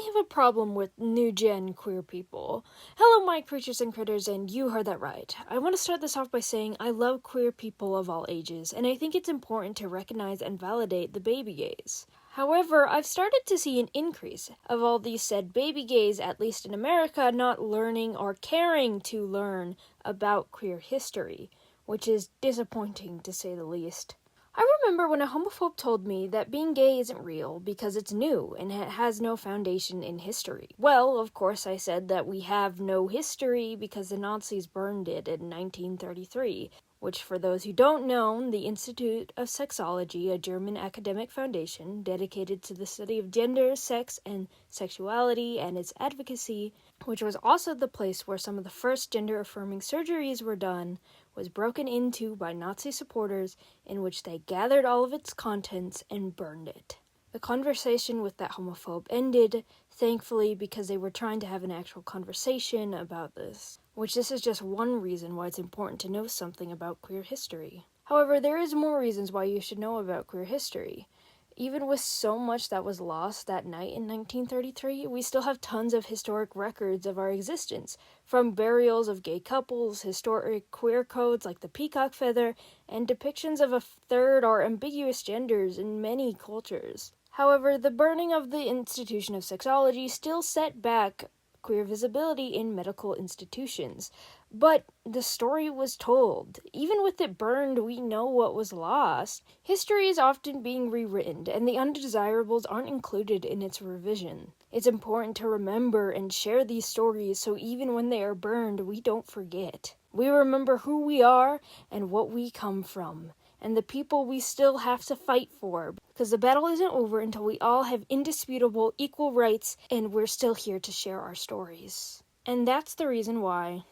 have a problem with new-gen queer people. Hello, my creatures and critters, and you heard that right. I want to start this off by saying I love queer people of all ages, and I think it's important to recognize and validate the baby gays. However, I've started to see an increase of all these said baby gays, at least in America, not learning or caring to learn about queer history, which is disappointing to say the least. I remember when a homophobe told me that being gay isn't real because it's new and it has no foundation in history. Well, of course I said that we have no history because the Nazis burned it in 1933, which, for those who don't know, the Institute of Sexology, a German academic foundation dedicated to the study of gender, sex, and sexuality and its advocacy, which was also the place where some of the first gender-affirming surgeries were done, was broken into by Nazi supporters, in which they gathered all of its contents and burned it. The conversation with that homophobe ended, thankfully, because they were trying to have an actual conversation about this, which this is just one reason why it's important to know something about queer history. However, there is more reasons why you should know about queer history. Even with so much that was lost that night in 1933, we still have tons of historic records of our existence, from burials of gay couples, historic queer codes like the peacock feather, and depictions of a third or ambiguous genders in many cultures. However, the burning of the Institution of Sexology still set back queer visibility in medical institutions. But the story was told. Even with it burned, we know what was lost. History is often being rewritten, and the undesirables aren't included in its revision. It's important to remember and share these stories so even when they are burned, we don't forget. We remember who we are and what we come from, and the people we still have to fight for, because the battle isn't over until we all have indisputable equal rights and we're still here to share our stories. And that's the reason why